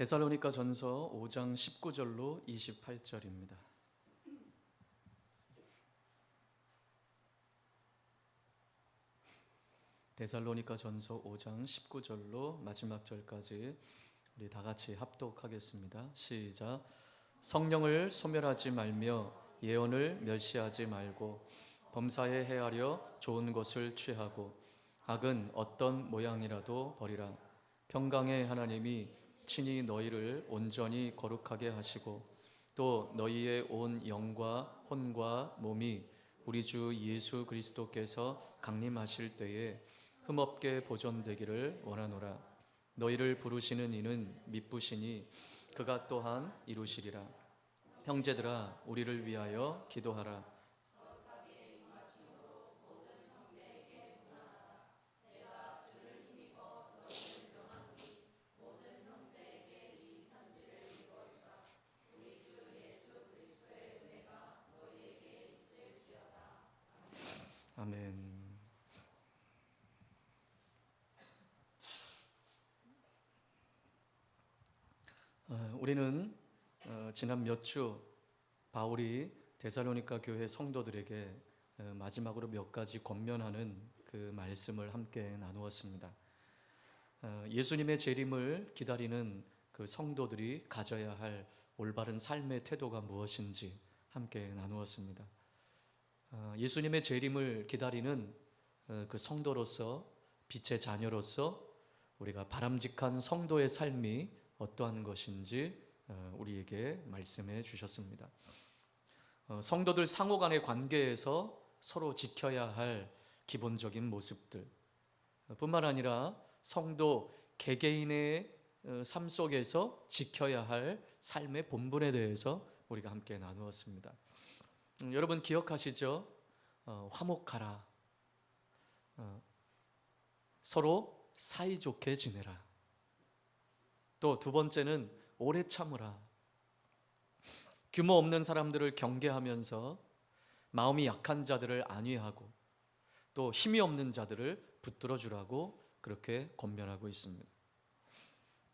데살로니가 전서 5장 19절로 28절입니다. 데살로니가 전서 5장 19절로 마지막 절까지 우리 다 같이 합독하겠습니다. 시작. 성령을 소멸하지 말며 예언을 멸시하지 말고 범사에 헤아려 좋은 것을 취하고 악은 어떤 모양이라도 버리라. 평강의 하나님이 친히 너희를 온전히 거룩하게 하시고 또 너희의 온 영과 혼과 몸이 우리 주 예수 그리스도께서 강림하실 때에 흠없게 보존되기를 원하노라. 너희를 부르시는 이는 미쁘시니 그가 또한 이루시리라. 형제들아, 우리를 위하여 기도하라. 아멘. 우리는 지난 몇 주 바울이 데살로니가 교회 성도들에게 마지막으로 몇 가지 권면하는 그 말씀을 함께 나누었습니다. 예수님의 재림을 기다리는 그 성도들이 가져야 할 올바른 삶의 태도가 무엇인지 함께 나누었습니다. 예수님의 재림을 기다리는 그 성도로서, 빛의 자녀로서 우리가 바람직한 성도의 삶이 어떠한 것인지 우리에게 말씀해 주셨습니다. 성도들 상호 간의 관계에서 서로 지켜야 할 기본적인 모습들 뿐만 아니라 성도 개개인의 삶 속에서 지켜야 할 삶의 본분에 대해서 우리가 함께 나누었습니다. 여러분 기억하시죠? 화목하라. 서로 사이좋게 지내라. 또 두 번째는 오래 참으라. 규모 없는 사람들을 경계하면서 마음이 약한 자들을 안위하고 또 힘이 없는 자들을 붙들어 주라고 그렇게 권면하고 있습니다.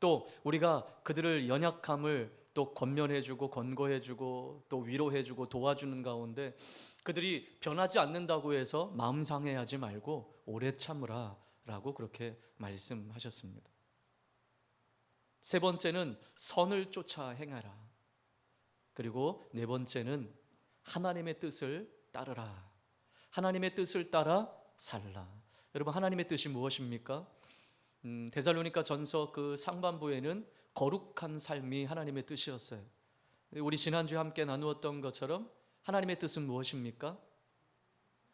또 우리가 그들을 연약함을 또 권면해주고 권고해주고 또 위로해주고 도와주는 가운데 그들이 변하지 않는다고 해서 마음 상해하지 말고 오래 참으라 라고 그렇게 말씀하셨습니다. 세 번째는 선을 쫓아 행하라. 그리고 네 번째는 하나님의 뜻을 따르라. 하나님의 뜻을 따라 살라. 여러분 하나님의 뜻이 무엇입니까? 데살로니가 전서 그 상반부에는 거룩한 삶이 하나님의 뜻이었어요. 우리 지난주에 함께 나누었던 것처럼 하나님의 뜻은 무엇입니까?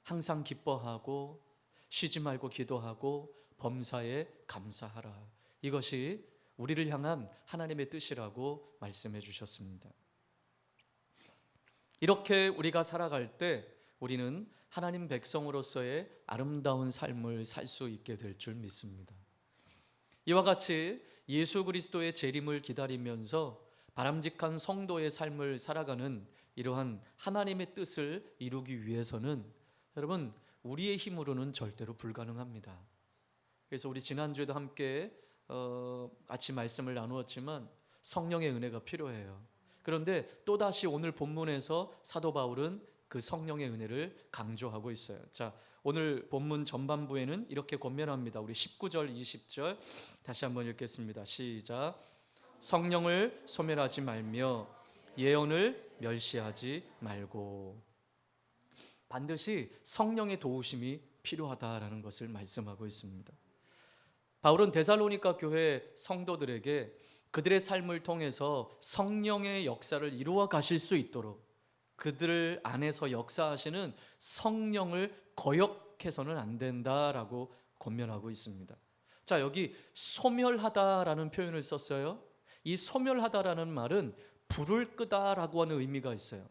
항상 기뻐하고 쉬지 말고 기도하고 범사에 감사하라. 이것이 우리를 향한 하나님의 뜻이라고 말씀해 주셨습니다. 이렇게 우리가 살아갈 때 우리는 하나님 백성으로서의 아름다운 삶을 살 수 있게 될 줄 믿습니다. 이와 같이 예수 그리스도의 재림을 기다리면서 바람직한 성도의 삶을 살아가는 이러한 하나님의 뜻을 이루기 위해서는 여러분 우리의 힘으로는 절대로 불가능합니다. 그래서 우리 지난주에도 함께 같이 말씀을 나누었지만 성령의 은혜가 필요해요. 그런데 또다시 오늘 본문에서 사도 바울은 그 성령의 은혜를 강조하고 있어요. 자, 오늘 본문 전반부에는 이렇게 권면합니다. 우리 19절, 20절 다시 한번 읽겠습니다. 시작. 성령을 소멸하지 말며 예언을 멸시하지 말고. 반드시 성령의 도우심이 필요하다라는 것을 말씀하고 있습니다. 바울은 데살로니가 교회 성도들에게 그들의 삶을 통해서 성령의 역사를 이루어 가실 수 있도록 그들 안에서 역사하시는 성령을 거역해서는 안 된다라고 권면하고 있습니다. 자, 여기 소멸하다라는 표현을 썼어요. 이 소멸하다라는 말은 불을 끄다라고 하는 의미가 있어요.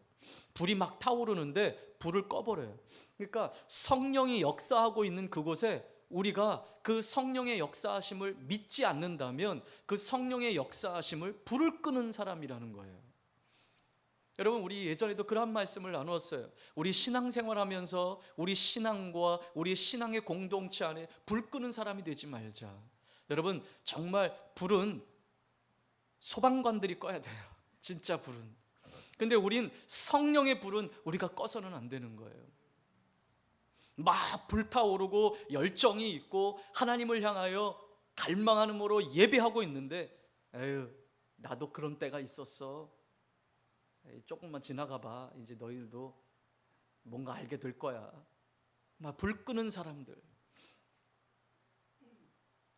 불이 막 타오르는데 불을 꺼버려요. 그러니까 성령이 역사하고 있는 그곳에 우리가 그 성령의 역사하심을 믿지 않는다면 그 성령의 역사하심을 불을 끄는 사람이라는 거예요. 여러분 우리 예전에도 그런 말씀을 나누었어요. 우리 신앙생활하면서 우리 신앙과 우리 신앙의 공동체 안에 불 끄는 사람이 되지 말자. 여러분 정말 불은 소방관들이 꺼야 돼요. 진짜 불은. 근데 우린 성령의 불은 우리가 꺼서는 안 되는 거예요. 막 불타오르고 열정이 있고 하나님을 향하여 갈망하는으로 예배하고 있는데, 에휴, 나도 그런 때가 있었어. 에이, 조금만 지나가 봐. 이제 너희들도 뭔가 알게 될 거야. 막 불 끄는 사람들.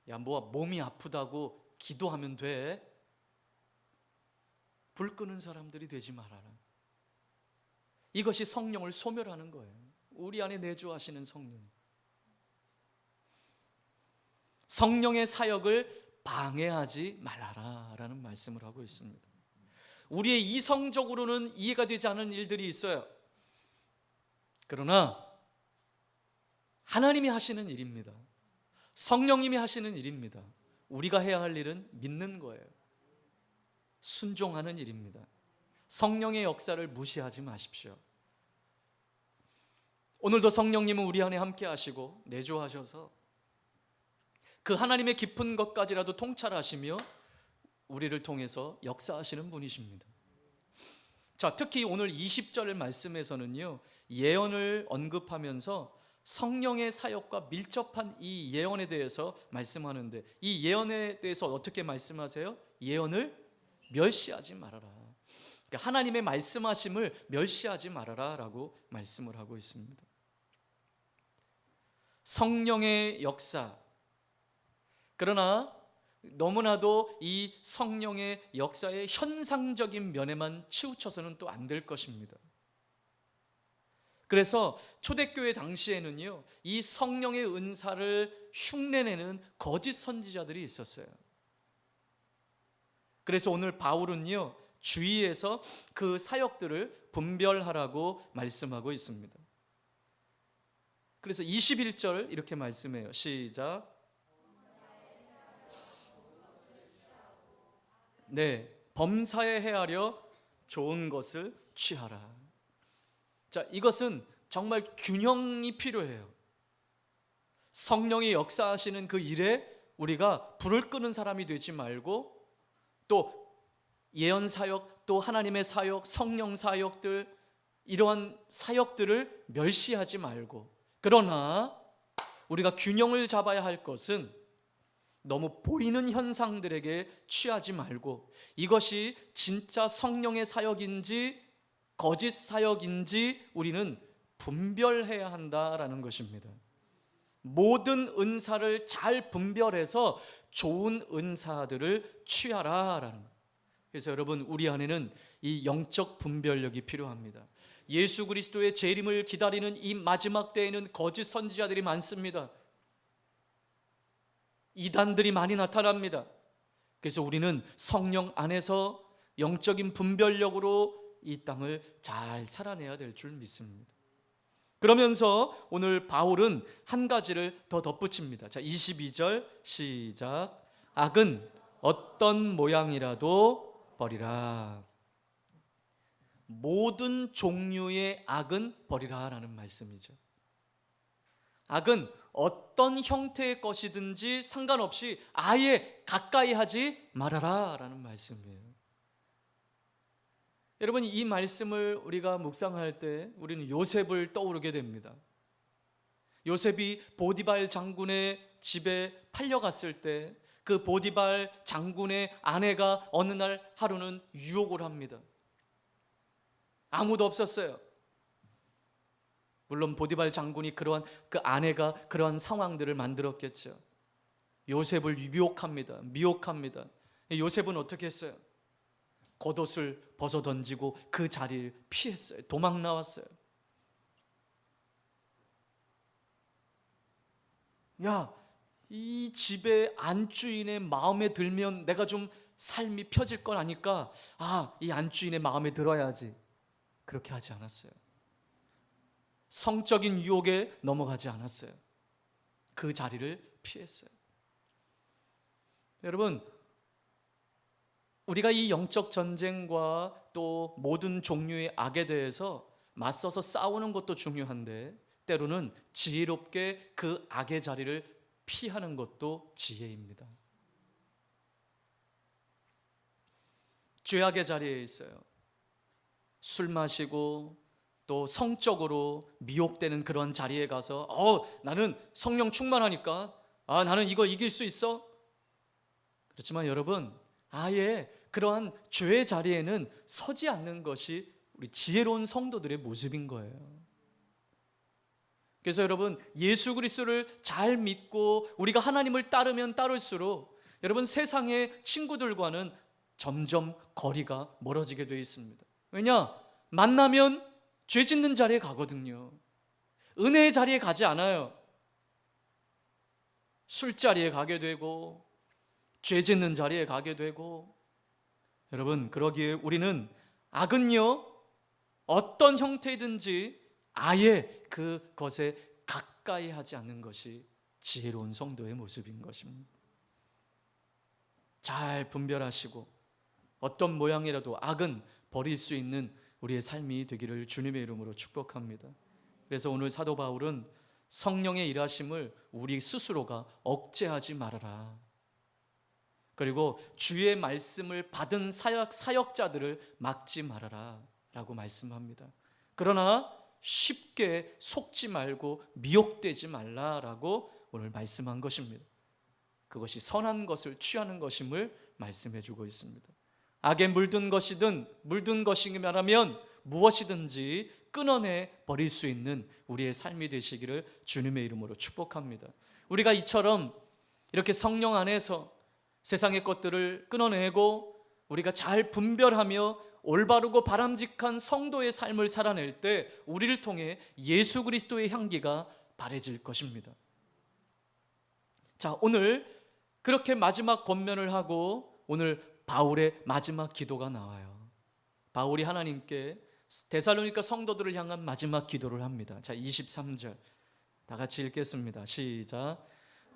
야, 뭐 몸이 아프다고 기도하면 돼? 불 끄는 사람들이 되지 말아라. 이것이 성령을 소멸하는 거예요. 우리 안에 내주하시는 성령. 성령의 사역을 방해하지 말아라 라는 말씀을 하고 있습니다. 우리의 이성적으로는 이해가 되지 않은 일들이 있어요. 그러나 하나님이 하시는 일입니다. 성령님이 하시는 일입니다. 우리가 해야 할 일은 믿는 거예요. 순종하는 일입니다. 성령의 역사를 무시하지 마십시오. 오늘도 성령님은 우리 안에 함께 하시고 내주하셔서 그 하나님의 깊은 것까지라도 통찰하시며 우리를 통해서 역사하시는 분이십니다. 자, 특히 오늘 20절 말씀에서는요, 예언을 언급하면서 성령의 사역과 밀접한 이 예언에 대해서 말씀하는데, 이 예언에 대해서 어떻게 말씀하세요? 예언을 멸시하지 말아라. 그러니까 하나님의 말씀하심을 멸시하지 말아라 라고 말씀을 하고 있습니다. 성령의 역사, 그러나 너무나도 이 성령의 역사의 현상적인 면에만 치우쳐서는 또 안 될 것입니다. 그래서 초대교회 당시에는요, 이 성령의 은사를 흉내내는 거짓 선지자들이 있었어요. 그래서 오늘 바울은요, 주의해서 그 사역들을 분별하라고 말씀하고 있습니다. 그래서 21절 이렇게 말씀해요. 시작. 네, 범사에 헤아려 좋은 것을 취하라. 자, 이것은 정말 균형이 필요해요. 성령이 역사하시는 그 일에 우리가 불을 끄는 사람이 되지 말고, 또 예언 사역, 또 하나님의 사역, 성령 사역들, 이러한 사역들을 멸시하지 말고, 그러나 우리가 균형을 잡아야 할 것은 너무 보이는 현상들에게 취하지 말고, 이것이 진짜 성령의 사역인지 거짓 사역인지 우리는 분별해야 한다라는 것입니다. 모든 은사를 잘 분별해서 좋은 은사들을 취하라라는 것. 그래서 여러분, 우리 안에는 이 영적 분별력이 필요합니다. 예수 그리스도의 재림을 기다리는 이 마지막 때에는 거짓 선지자들이 많습니다. 이단들이 많이 나타납니다. 그래서 우리는 성령 안에서 영적인 분별력으로 이 땅을 잘 살아내야 될 줄 믿습니다. 그러면서 오늘 바울은 한 가지를 더 덧붙입니다. 자, 22절 시작. 악은 어떤 모양이라도 버리라. 모든 종류의 악은 버리라 라는 말씀이죠. 악은 어떤 형태의 것이든지 상관없이 아예 가까이 하지 말아라 라는 말씀이에요. 여러분, 이 말씀을 우리가 묵상할 때 우리는 요셉을 떠오르게 됩니다. 요셉이 보디발 장군의 집에 팔려갔을 때 그 보디발 장군의 아내가 어느 날 하루는 유혹을 합니다. 아무도 없었어요. 물론 보디발 장군이 그 아내가 그러한 상황들을 만들었겠죠. 요셉을 미혹합니다. 요셉은 어떻게 했어요? 겉옷을 벗어 던지고 그 자리를 피했어요. 도망 나왔어요. 야, 이 집의 안주인의 마음에 들면 내가 좀 삶이 펴질 걸 아니까, 이 안주인의 마음에 들어야지. 그렇게 하지 않았어요. 성적인 유혹에 넘어가지 않았어요. 그 자리를 피했어요. 여러분, 우리가 이 영적 전쟁과 또 모든 종류의 악에 대해서 맞서서 싸우는 것도 중요한데, 때로는 지혜롭게 그 악의 자리를 피하는 것도 지혜입니다. 죄악의 자리에 있어요. 술 마시고 또 성적으로 미혹되는 그런 자리에 가서 나는 성령 충만하니까 나는 이거 이길 수 있어. 그렇지만 여러분, 아예 그러한 죄의 자리에는 서지 않는 것이 우리 지혜로운 성도들의 모습인 거예요. 그래서 여러분, 예수 그리스도를 잘 믿고 우리가 하나님을 따르면 따를수록 여러분, 세상의 친구들과는 점점 거리가 멀어지게 되어 있습니다. 왜냐? 만나면 죄 짓는 자리에 가거든요. 은혜의 자리에 가지 않아요. 술자리에 가게 되고 죄 짓는 자리에 가게 되고. 여러분, 그러기에 우리는 악은요, 어떤 형태이든지 아예 그것에 가까이 하지 않는 것이 지혜로운 성도의 모습인 것입니다. 잘 분별하시고 어떤 모양이라도 악은 버릴 수 있는 우리의 삶이 되기를 주님의 이름으로 축복합니다. 그래서 오늘 사도 바울은 성령의 일하심을 우리 스스로가 억제하지 말아라. 그리고 주의 말씀을 받은 사역자들을 막지 말아라 라고 말씀합니다. 그러나 쉽게 속지 말고 미혹되지 말라라고 오늘 말씀한 것입니다. 그것이 선한 것을 취하는 것임을 말씀해 주고 있습니다. 악에 물든 것이라면 무엇이든지 끊어내 버릴 수 있는 우리의 삶이 되시기를 주님의 이름으로 축복합니다. 우리가 이처럼 이렇게 성령 안에서 세상의 것들을 끊어내고 우리가 잘 분별하며 올바르고 바람직한 성도의 삶을 살아낼 때 우리를 통해 예수 그리스도의 향기가 바래질 것입니다. 자, 오늘 그렇게 마지막 권면을 하고 오늘 바울의 마지막 기도가 나와요. 바울이 하나님께 데살로니가 성도들을 향한 마지막 기도를 합니다. 자, 23절 다 같이 읽겠습니다. 시작.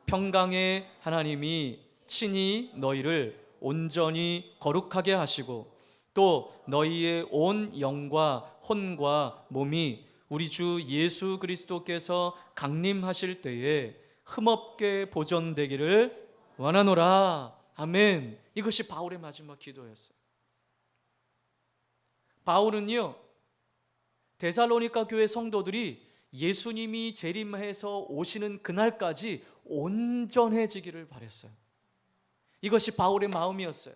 평강의 하나님이 친히 너희를 온전히 거룩하게 하시고 또 너희의 온 영과 혼과 몸이 우리 주 예수 그리스도께서 강림하실 때에 흠없게 보존되기를 원하노라. 아멘. 이것이 바울의 마지막 기도였어요. 바울은요, 데살로니가 교회 성도들이 예수님이 재림해서 오시는 그날까지 온전해지기를 바랬어요. 이것이 바울의 마음이었어요.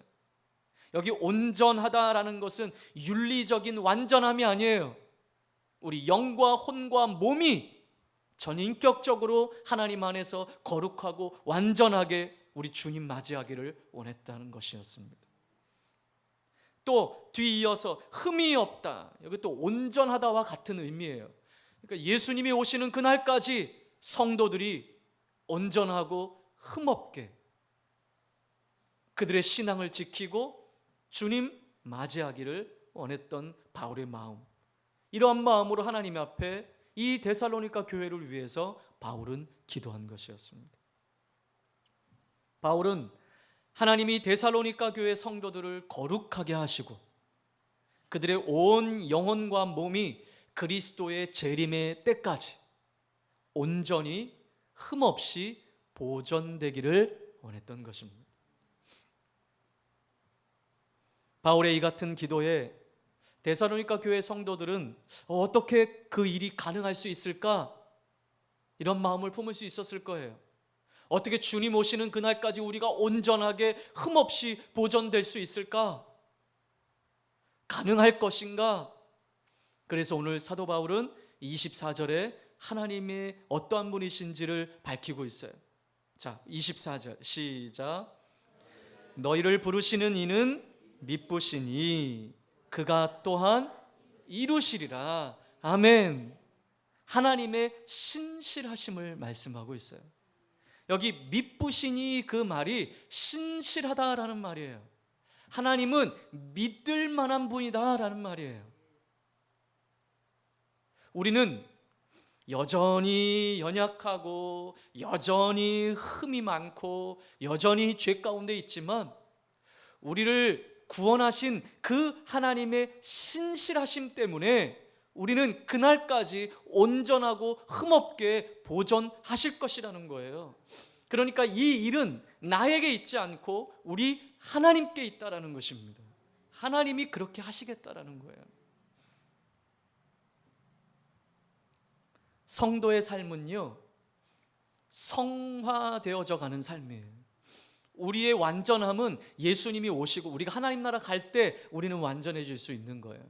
여기 온전하다라는 것은 윤리적인 완전함이 아니에요. 우리 영과 혼과 몸이 전인격적으로 하나님 안에서 거룩하고 완전하게 우리 주님 맞이하기를 원했다는 것이었습니다. 또 뒤이어서 흠이 없다. 여기 또 온전하다와 같은 의미예요. 그러니까 예수님이 오시는 그날까지 성도들이 온전하고 흠없게 그들의 신앙을 지키고 주님 맞이하기를 원했던 바울의 마음, 이러한 마음으로 하나님 앞에 이 데살로니가 교회를 위해서 바울은 기도한 것이었습니다. 바울은 하나님이 데살로니가 교회 성도들을 거룩하게 하시고 그들의 온 영혼과 몸이 그리스도의 재림의 때까지 온전히 흠없이 보존되기를 원했던 것입니다. 바울의 이 같은 기도에 데살로니가 교회 성도들은 어떻게 그 일이 가능할 수 있을까? 이런 마음을 품을 수 있었을 거예요. 어떻게 주님 오시는 그날까지 우리가 온전하게 흠없이 보존될 수 있을까? 가능할 것인가? 그래서 오늘 사도 바울은 24절에 하나님의 어떠한 분이신지를 밝히고 있어요. 자, 24절 시작. 너희를 부르시는 이는 미쁘시니 그가 또한 이루시리라. 아멘. 하나님의 신실하심을 말씀하고 있어요. 여기 미쁘시니 그 말이 신실하다라는 말이에요. 하나님은 믿을 만한 분이다라는 말이에요. 우리는 여전히 연약하고 여전히 흠이 많고 여전히 죄 가운데 있지만 우리를 구원하신 그 하나님의 신실하심 때문에 우리는 그날까지 온전하고 흠없게 보존하실 것이라는 거예요. 그러니까 이 일은 나에게 있지 않고 우리 하나님께 있다라는 것입니다. 하나님이 그렇게 하시겠다라는 거예요. 성도의 삶은요, 성화되어져 가는 삶이에요. 우리의 완전함은 예수님이 오시고 우리가 하나님 나라 갈 때 우리는 완전해질 수 있는 거예요.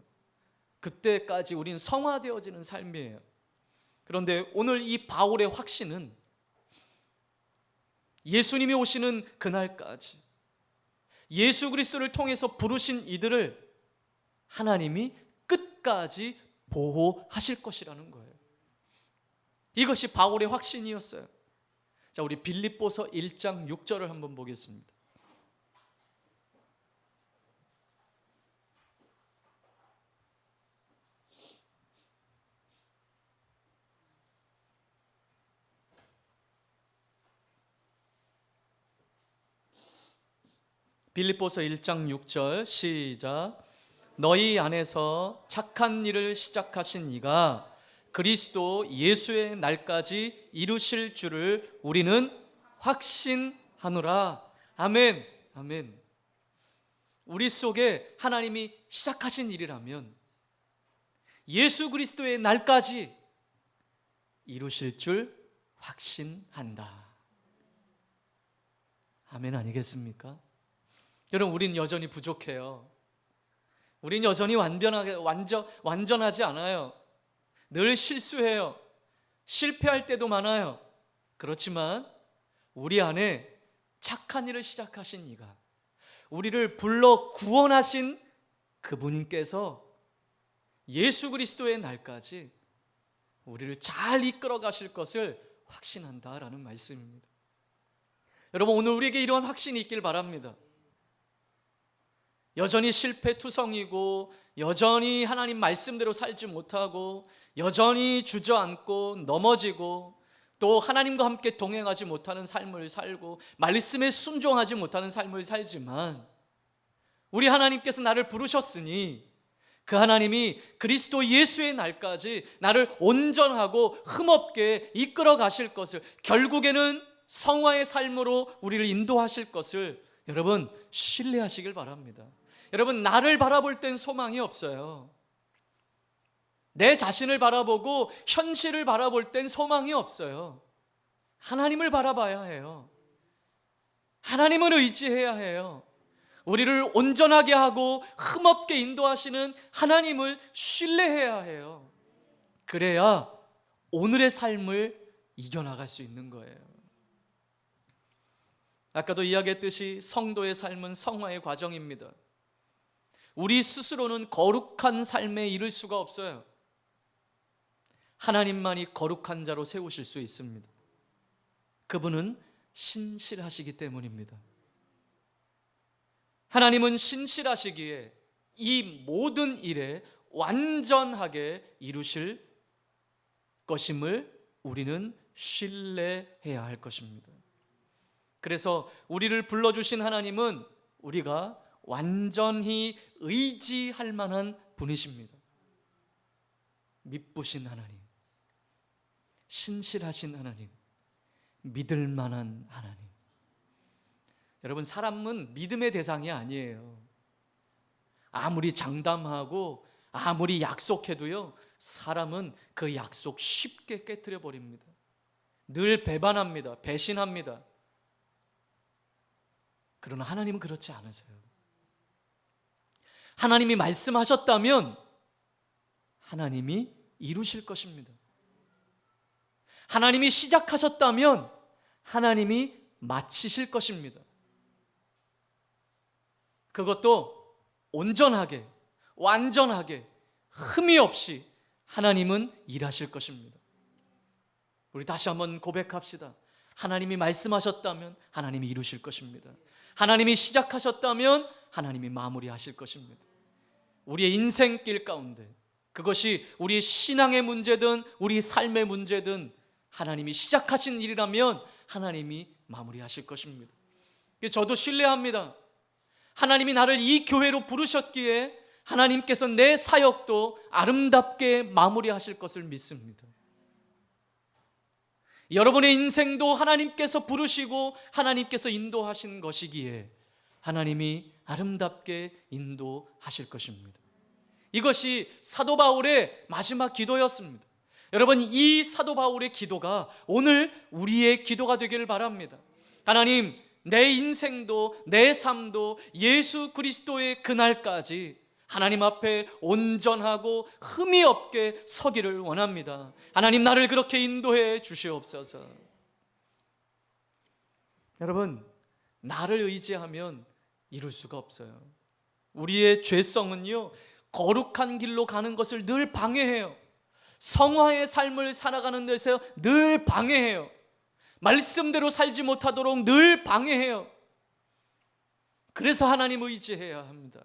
그때까지 우리는 성화되어지는 삶이에요. 그런데 오늘 이 바울의 확신은 예수님이 오시는 그날까지 예수 그리스도를 통해서 부르신 이들을 하나님이 끝까지 보호하실 것이라는 거예요. 이것이 바울의 확신이었어요. 자, 우리 빌립보서 1장 6절을 한번 보겠습니다. 빌립보서 1장 6절 시작. 너희 안에서 착한 일을 시작하신 이가 그리스도 예수의 날까지 이루실 줄을 우리는 확신하노라. 아멘. 아멘. 우리 속에 하나님이 시작하신 일이라면 예수 그리스도의 날까지 이루실 줄 확신한다. 아멘 아니겠습니까? 여러분, 우린 여전히 부족해요. 우린 여전히 완전하지 않아요. 늘 실수해요. 실패할 때도 많아요. 그렇지만 우리 안에 착한 일을 시작하신 이가, 우리를 불러 구원하신 그분께서 예수 그리스도의 날까지 우리를 잘 이끌어 가실 것을 확신한다라는 말씀입니다. 여러분, 오늘 우리에게 이러한 확신이 있길 바랍니다. 여전히 실패투성이고 여전히 하나님 말씀대로 살지 못하고 여전히 주저앉고 넘어지고 또 하나님과 함께 동행하지 못하는 삶을 살고 말씀에 순종하지 못하는 삶을 살지만, 우리 하나님께서 나를 부르셨으니 그 하나님이 그리스도 예수의 날까지 나를 온전하고 흠없게 이끌어 가실 것을, 결국에는 성화의 삶으로 우리를 인도하실 것을 여러분 신뢰하시길 바랍니다. 여러분, 나를 바라볼 땐 소망이 없어요. 내 자신을 바라보고 현실을 바라볼 땐 소망이 없어요. 하나님을 바라봐야 해요. 하나님을 의지해야 해요. 우리를 온전하게 하고 흠없게 인도하시는 하나님을 신뢰해야 해요. 그래야 오늘의 삶을 이겨나갈 수 있는 거예요. 아까도 이야기했듯이 성도의 삶은 성화의 과정입니다. 우리 스스로는 거룩한 삶에 이를 수가 없어요. 하나님만이 거룩한 자로 세우실 수 있습니다. 그분은 신실하시기 때문입니다. 하나님은 신실하시기에 이 모든 일에 완전하게 이루실 것임을 우리는 신뢰해야 할 것입니다. 그래서 우리를 불러주신 하나님은 우리가 완전히 의지할 만한 분이십니다. 믿부신 하나님, 신실하신 하나님, 믿을 만한 하나님. 여러분, 사람은 믿음의 대상이 아니에요. 아무리 장담하고 아무리 약속해도요, 사람은 그 약속 쉽게 깨트려 버립니다. 늘 배반합니다. 배신합니다. 그러나 하나님은 그렇지 않으세요. 하나님이 말씀하셨다면 하나님이 이루실 것입니다. 하나님이 시작하셨다면 하나님이 마치실 것입니다. 그것도 온전하게, 완전하게, 흠이 없이 하나님은 일하실 것입니다. 우리 다시 한번 고백합시다. 하나님이 말씀하셨다면 하나님이 이루실 것입니다. 하나님이 시작하셨다면 하나님이 마무리하실 것입니다. 우리의 인생길 가운데, 그것이 우리의 신앙의 문제든 우리 삶의 문제든 하나님이 시작하신 일이라면 하나님이 마무리하실 것입니다. 저도 신뢰합니다. 하나님이 나를 이 교회로 부르셨기에 하나님께서 내 사역도 아름답게 마무리하실 것을 믿습니다. 여러분의 인생도 하나님께서 부르시고 하나님께서 인도하신 것이기에 하나님이 아름답게 인도하실 것입니다. 이것이 사도 바울의 마지막 기도였습니다. 여러분, 이 사도 바울의 기도가 오늘 우리의 기도가 되기를 바랍니다. 하나님, 내 인생도 내 삶도 예수 그리스도의 그날까지 하나님 앞에 온전하고 흠이 없게 서기를 원합니다. 하나님, 나를 그렇게 인도해 주시옵소서. 여러분, 나를 의지하면 이룰 수가 없어요. 우리의 죄성은요, 거룩한 길로 가는 것을 늘 방해해요. 성화의 삶을 살아가는 데서 늘 방해해요. 말씀대로 살지 못하도록 늘 방해해요. 그래서 하나님 의지해야 합니다.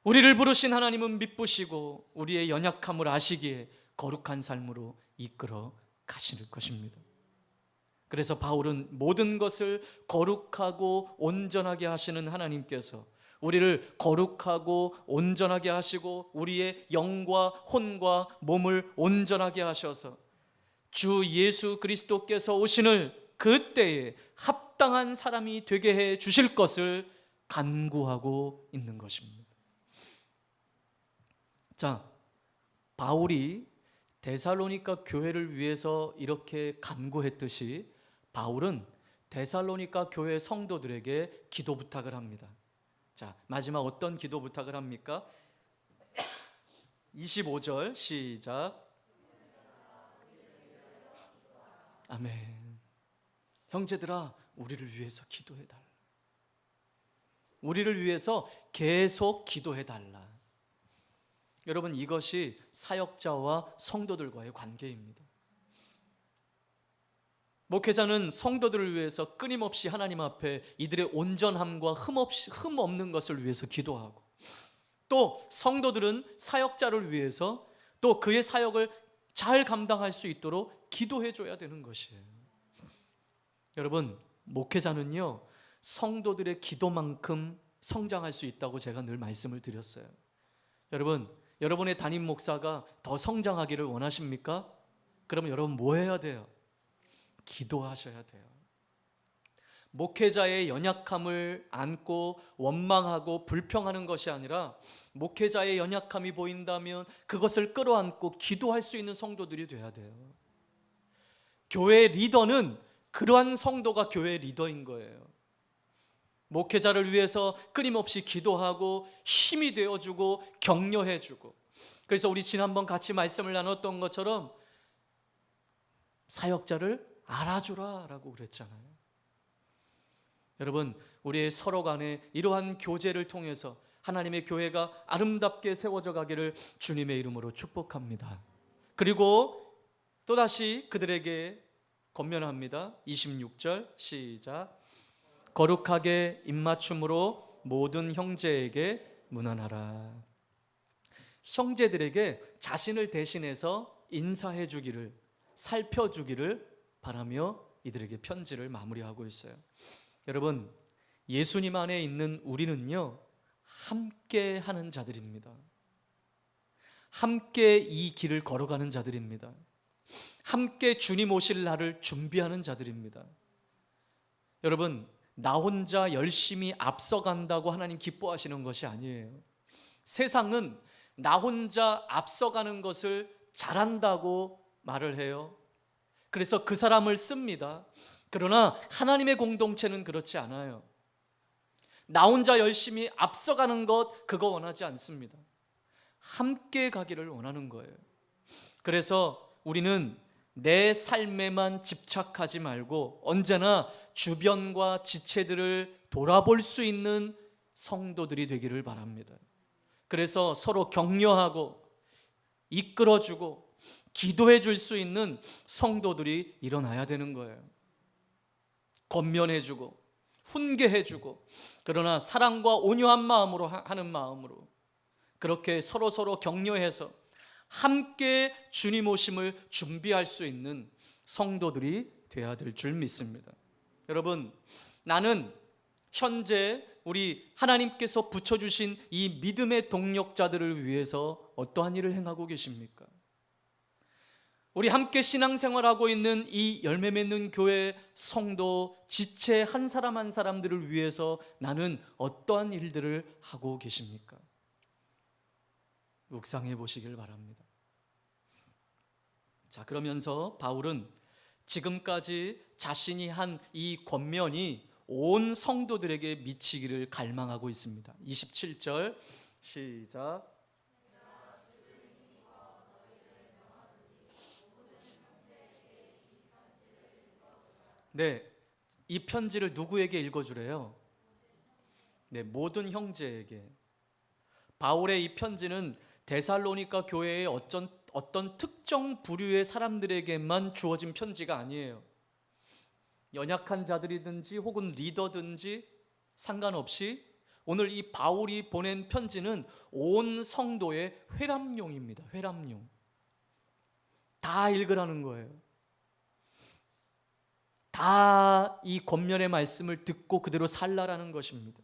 우리를 부르신 하나님은 미쁘시고 우리의 연약함을 아시기에 거룩한 삶으로 이끌어 가실 것입니다. 그래서 바울은 모든 것을 거룩하고 온전하게 하시는 하나님께서 우리를 거룩하고 온전하게 하시고 우리의 영과 혼과 몸을 온전하게 하셔서 주 예수 그리스도께서 오시는 그때에 합당한 사람이 되게 해 주실 것을 간구하고 있는 것입니다. 자, 바울이 데살로니가 교회를 위해서 이렇게 간구했듯이 바울은 데살로니가 교회 성도들에게 기도 부탁을 합니다. 자, 마지막 어떤 기도 부탁을 합니까? 25절 시작. 아멘. 형제들아, 우리를 위해서 기도해달라. 우리를 위해서 계속 기도해달라. 여러분, 이것이 사역자와 성도들과의 관계입니다. 목회자는 성도들을 위해서 끊임없이 하나님 앞에 이들의 온전함과 흠 없는 것을 위해서 기도하고, 또 성도들은 사역자를 위해서 또 그의 사역을 잘 감당할 수 있도록 기도해 줘야 되는 것이에요. 여러분, 목회자는요, 성도들의 기도만큼 성장할 수 있다고 제가 늘 말씀을 드렸어요. 여러분, 여러분의 담임 목사가 더 성장하기를 원하십니까? 그러면 여러분 뭐 해야 돼요? 기도하셔야 돼요. 목회자의 연약함을 안고 원망하고 불평하는 것이 아니라 목회자의 연약함이 보인다면 그것을 끌어안고 기도할 수 있는 성도들이 돼야 돼요. 교회 리더는 그러한 성도가 교회 리더인 거예요. 목회자를 위해서 끊임없이 기도하고 힘이 되어주고 격려해주고, 그래서 우리 지난번 같이 말씀을 나눴던 것처럼 사역자를 알아주라 라고 그랬잖아요. 여러분, 우리의 서로 간에 이러한 교제를 통해서 하나님의 교회가 아름답게 세워져 가기를 주님의 이름으로 축복합니다. 그리고 또다시 그들에게 권면합니다. 26절 시작. 거룩하게 입맞춤으로 모든 형제에게 문안하라. 형제들에게 자신을 대신해서 인사해 주기를, 살펴주기를 바라며 이들에게 편지를 마무리하고 있어요. 여러분, 예수님 안에 있는 우리는요, 함께 하는 자들입니다. 함께 이 길을 걸어가는 자들입니다. 함께 주님 오실 날을 준비하는 자들입니다. 여러분, 나 혼자 열심히 앞서간다고 하나님 기뻐하시는 것이 아니에요. 세상은 나 혼자 앞서가는 것을 잘한다고 말을 해요. 그래서 그 사람을 씁니다. 그러나 하나님의 공동체는 그렇지 않아요. 나 혼자 열심히 앞서가는 것, 그거 원하지 않습니다. 함께 가기를 원하는 거예요. 그래서 우리는 내 삶에만 집착하지 말고 언제나 주변과 지체들을 돌아볼 수 있는 성도들이 되기를 바랍니다. 그래서 서로 격려하고 이끌어주고 기도해 줄 수 있는 성도들이 일어나야 되는 거예요. 권면해주고 훈계해주고, 그러나 사랑과 온유한 마음으로 하는 마음으로 그렇게 서로 격려해서 함께 주님 오심을 준비할 수 있는 성도들이 되어야 될 줄 믿습니다. 여러분, 나는 현재 우리 하나님께서 붙여주신 이 믿음의 동력자들을 위해서 어떠한 일을 행하고 계십니까? 우리 함께 신앙생활하고 있는 이 열매 맺는 교회 성도 지체 한 사람 한 사람들을 위해서 나는 어떠한 일들을 하고 계십니까? 묵상해 보시길 바랍니다. 자, 그러면서 바울은 지금까지 자신이 한 이 권면이 온 성도들에게 미치기를 갈망하고 있습니다. 27절 시작. 네, 이 편지를 누구에게 읽어주래요? 네, 모든 형제에게. 바울의 이 편지는 데살로니가 교회의 어떤 특정 부류의 사람들에게만 주어진 편지가 아니에요. 연약한 자들이든지 혹은 리더든지 상관없이 오늘 이 바울이 보낸 편지는 온 성도의 회람용입니다. 회람용. 다 읽으라는 거예요. 다 이 권면의 말씀을 듣고 그대로 살라라는 것입니다.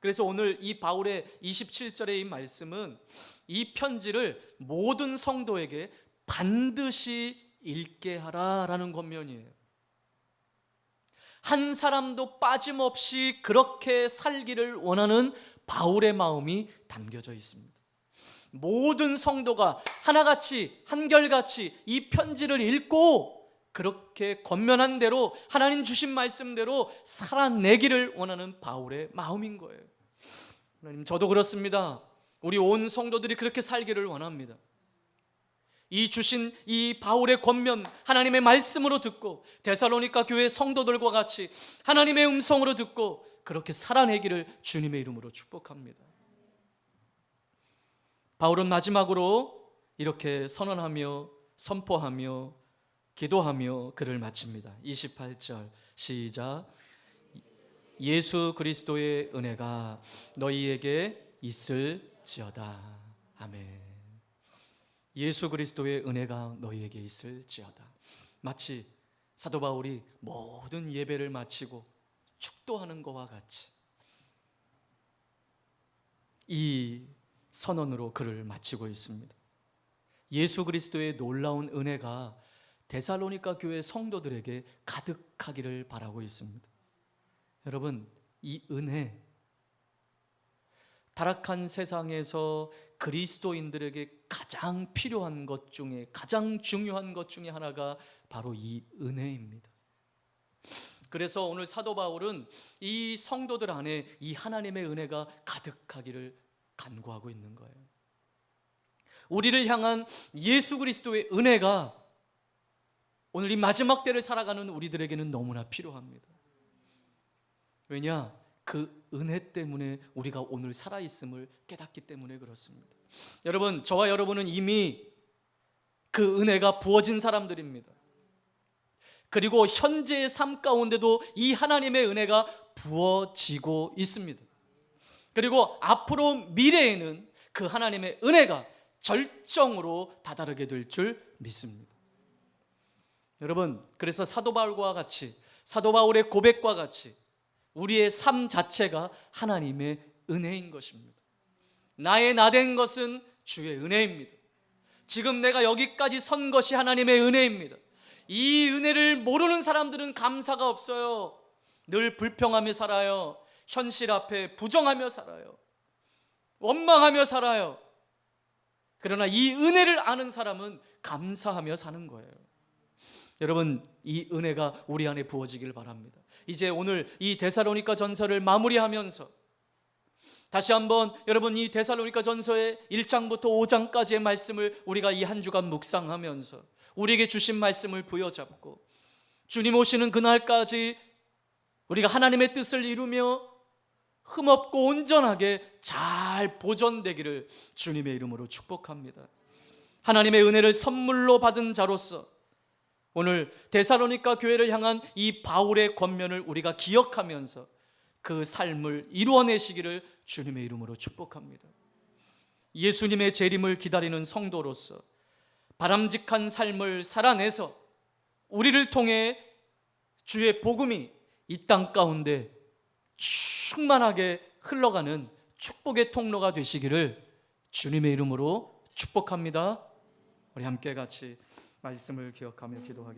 그래서 오늘 이 바울의 27절의 이 말씀은 이 편지를 모든 성도에게 반드시 읽게 하라라는 권면이에요. 한 사람도 빠짐없이 그렇게 살기를 원하는 바울의 마음이 담겨져 있습니다. 모든 성도가 하나같이 한결같이 이 편지를 읽고 그렇게 권면한 대로 하나님 주신 말씀대로 살아내기를 원하는 바울의 마음인 거예요. 하나님, 저도 그렇습니다. 우리 온 성도들이 그렇게 살기를 원합니다. 이 주신 이 바울의 권면 하나님의 말씀으로 듣고 데살로니가 교회 성도들과 같이 하나님의 음성으로 듣고 그렇게 살아내기를 주님의 이름으로 축복합니다. 바울은 마지막으로 이렇게 선언하며 선포하며 기도하며 글을 마칩니다. 28절 시작. 예수 그리스도의 은혜가 너희에게 있을지어다. 아멘. 예수 그리스도의 은혜가 너희에게 있을지어다. 마치 사도 바울이 모든 예배를 마치고 축도하는 것과 같이 이 선언으로 글을 마치고 있습니다. 예수 그리스도의 놀라운 은혜가 데살로니가 교회 성도들에게 가득하기를 바라고 있습니다. 여러분, 이 은혜, 타락한 세상에서 그리스도인들에게 가장 필요한 것 중에 가장 중요한 것 중에 하나가 바로 이 은혜입니다. 그래서 오늘 사도 바울은 이 성도들 안에 이 하나님의 은혜가 가득하기를 간구하고 있는 거예요. 우리를 향한 예수 그리스도의 은혜가 오늘 이 마지막 때를 살아가는 우리들에게는 너무나 필요합니다. 왜냐? 그 은혜 때문에 우리가 오늘 살아있음을 깨닫기 때문에 그렇습니다. 여러분, 저와 여러분은 이미 그 은혜가 부어진 사람들입니다. 그리고 현재의 삶 가운데도 이 하나님의 은혜가 부어지고 있습니다. 그리고 앞으로 미래에는 그 하나님의 은혜가 절정으로 다다르게 될 줄 믿습니다. 여러분, 그래서 사도 바울과 같이, 사도 바울의 고백과 같이 우리의 삶 자체가 하나님의 은혜인 것입니다. 나의 나된 것은 주의 은혜입니다. 지금 내가 여기까지 선 것이 하나님의 은혜입니다. 이 은혜를 모르는 사람들은 감사가 없어요. 늘 불평하며 살아요. 현실 앞에 부정하며 살아요. 원망하며 살아요. 그러나 이 은혜를 아는 사람은 감사하며 사는 거예요. 여러분, 이 은혜가 우리 안에 부어지길 바랍니다. 이제 오늘 이 데살로니가 전서를 마무리하면서 다시 한번 여러분 이 데살로니가 전서의 1장부터 5장까지의 말씀을 우리가 이 한 주간 묵상하면서 우리에게 주신 말씀을 부여잡고 주님 오시는 그날까지 우리가 하나님의 뜻을 이루며 흠없고 온전하게 잘 보존되기를 주님의 이름으로 축복합니다. 하나님의 은혜를 선물로 받은 자로서 오늘 데살로니가 교회를 향한 이 바울의 권면을 우리가 기억하면서 그 삶을 이루어내시기를 주님의 이름으로 축복합니다. 예수님의 재림을 기다리는 성도로서 바람직한 삶을 살아내서 우리를 통해 주의 복음이 이 땅 가운데 충만하게 흘러가는 축복의 통로가 되시기를 주님의 이름으로 축복합니다. 우리 함께 같이 말씀을 기억하며 기도하겠습니다.